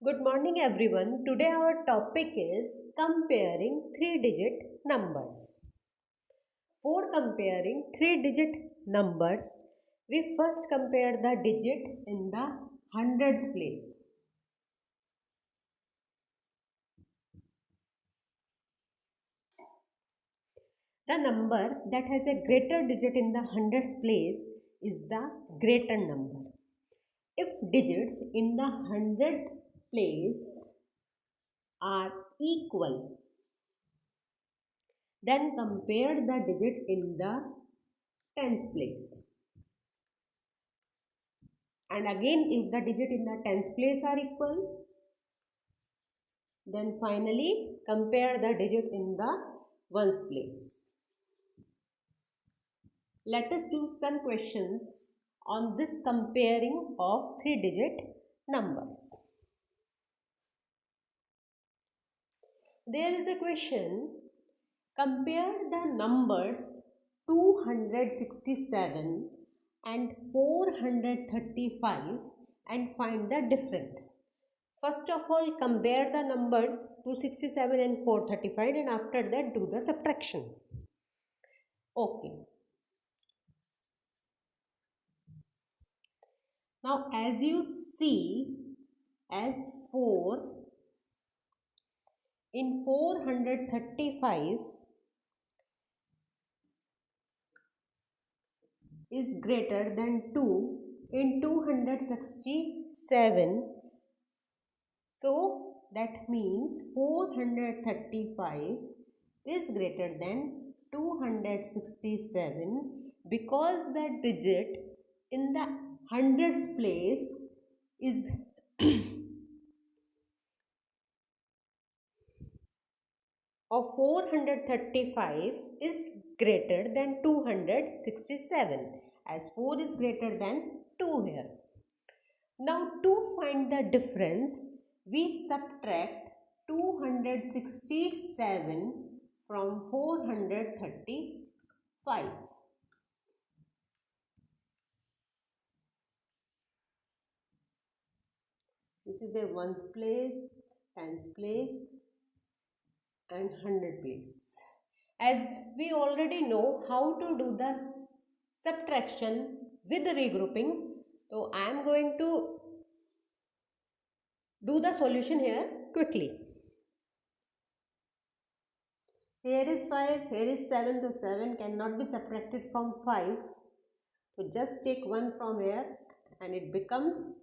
Good morning everyone. Today our topic is comparing three-digit numbers. For comparing three-digit numbers, we first compare the digit in the hundreds place. The number that has a greater digit in the hundreds place is the greater number. If digits in the hundreds place are equal, then compare the digit in the tens place. And again, if the digit in the tens place are equal, then finally compare the digit in the ones place. Let us do some questions on this comparing of three-digit numbers. There is a question, compare the numbers 267 and 435 and find the difference. First of all, compare the numbers 267 and 435 and after that do the subtraction. Okay. Now as you see, as 4 in 435 is greater than 2 in 267. So that means 435 is greater than 267 because the digit in the hundreds place is of 435 is greater than 267 as 4 is greater than 2 here. Now to find the difference, we subtract 267 from 435. This is a ones place, tens place and hundred place. As we already know how to do the subtraction with regrouping, so I am going to do the solution here quickly. Here is 5, here is 7, so 7 cannot be subtracted from 5. So just take 1 from here and it becomes,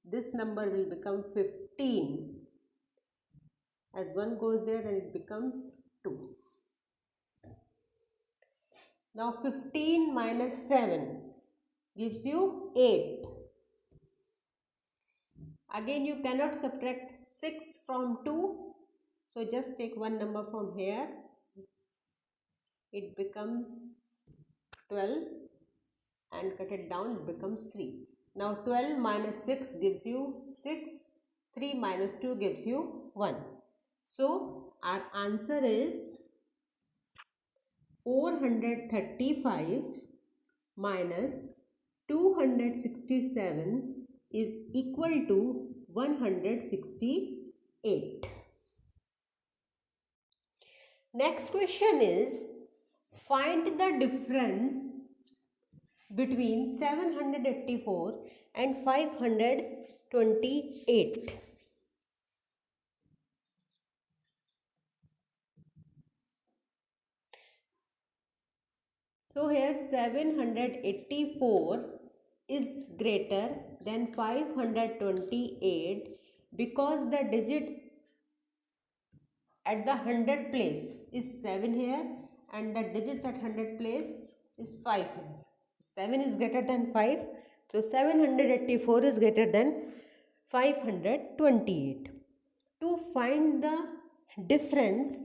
this number will become 15. As 1 goes there, then it becomes 2. Now 15 minus 7 gives you 8. Again you cannot subtract 6 from 2. So just take one number from here. It becomes 12 and cut it down, it becomes 3. Now 12 minus 6 gives you 6. 3 minus 2 gives you 1. So our answer is 435 minus 267 is equal to 168. Next question is, find the difference between 784 and 528. So here 784 is greater than 528 because the digit at the 100 place is 7 here and the digits at 100 place is 5 here. 7 is greater than 5, so 784 is greater than 528. To find the difference,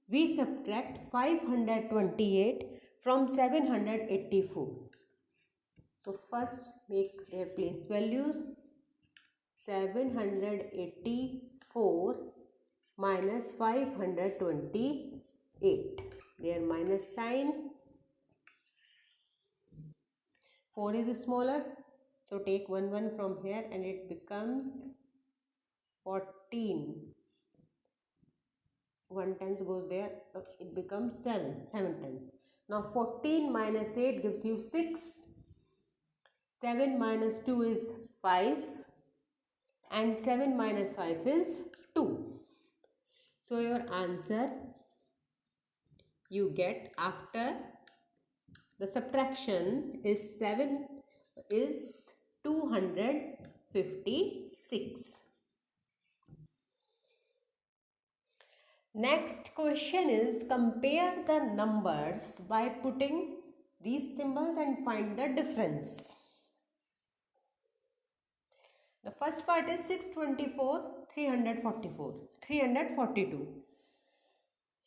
we subtract 528 from 784. So first make their place values. 784 minus 528. Their minus sign. 4 is smaller, so take 1 from here and it becomes 14. 1 tens goes there, it becomes 7 tens. Now 14 minus 8 gives you 6. 7 minus 2 is 5. And 7 minus 5 is 2. So your answer you get after the subtraction is 256. Next question is compare the numbers by putting these symbols and find the difference. The first part is 624, 344, 342.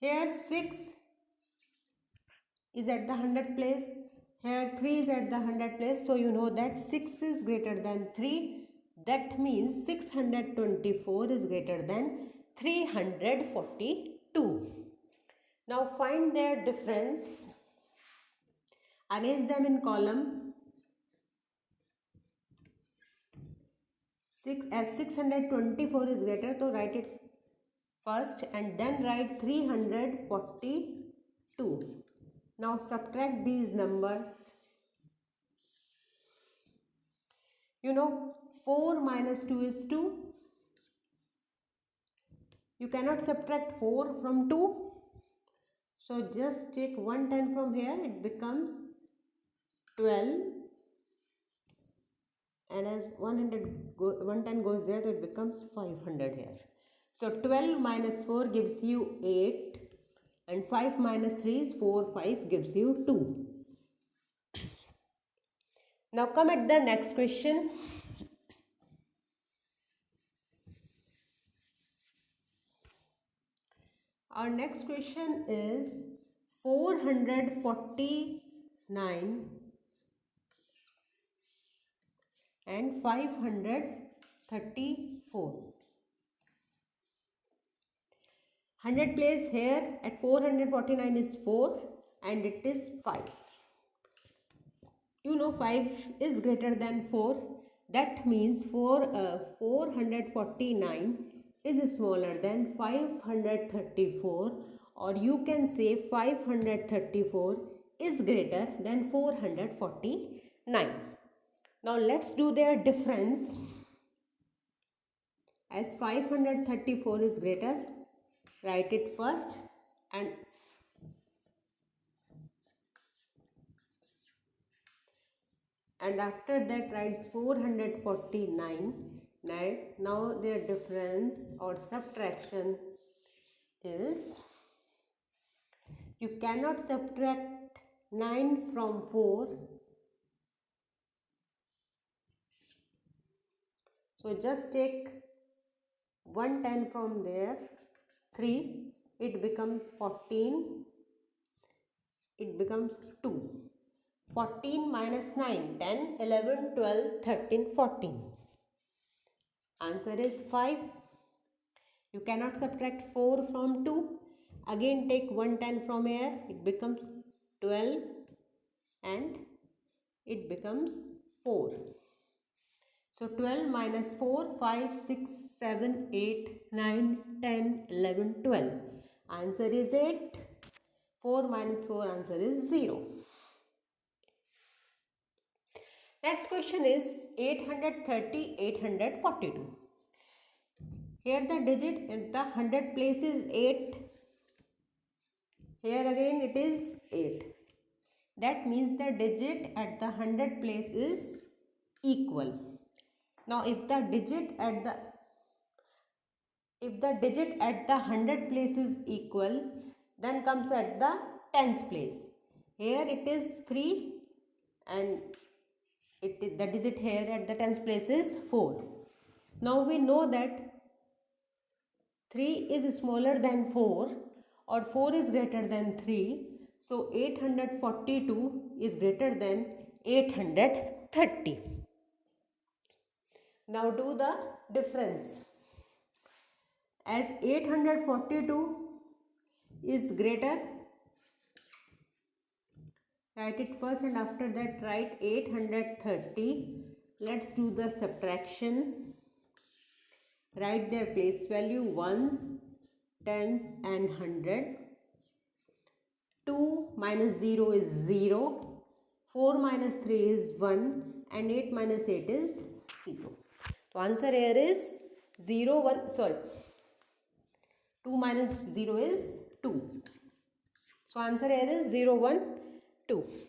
Here 6 is at the 100 place. Here 3 is at the 100 place. So you know that 6 is greater than 3. That means 624 is greater than 342. Now find their difference. Arrange them in column. 624 is greater, so write it first and then write 342. Now subtract these numbers. You know 4 minus 2 is 2. You cannot subtract 4 from 2. So just take 110 from here, it becomes 12. And as 110 goes there, so it becomes 500 here. So 12 minus 4 gives you 8. And 5 minus 3 is 4. 5 gives you 2. Now come at the next question. Our next question is 449 and 534. 100 place here at 449 is 4 and it is 5. You know 5 is greater than 4. That means 449 is smaller than 534, or you can say 534 is greater than 449. Now let's do their difference. As 534 is greater, write it first and after that writes 449. Now their difference or subtraction is, you cannot subtract 9 from 4. So just take 110 from there, 3, it becomes 14, it becomes 2. 14 minus 9, 10, 11, 12, 13, 14. Answer is 5. You cannot subtract 4 from 2. Again take 110 from here, it becomes 12 and it becomes 4. So 12 minus 4, 5, 6, 7, 8, 9, 10, 11, 12. Answer is 8. 4 minus 4, answer is 0. Next question is 830, 842. Here the digit in the 100 place is 8. Here again it is 8. That means the digit at the 100 place is equal. Now if the digit at the 100 place is equal, then comes at the tens place. Here it is 3 and the digit here at the tens place is 4. Now we know that 3 is smaller than 4 or 4 is greater than 3. So 842 is greater than 830. Now do the difference. As 842 is greater, write it first and after that write 830. Let's do the subtraction. write their place value, ones, tens and 100. 2 minus 0 is 0, 4 minus 3 is 1 and 8 minus 8 is 0. So answer here is 0, 1, sorry, 2 minus 0 is 2. So answer here is 0, 1, 2.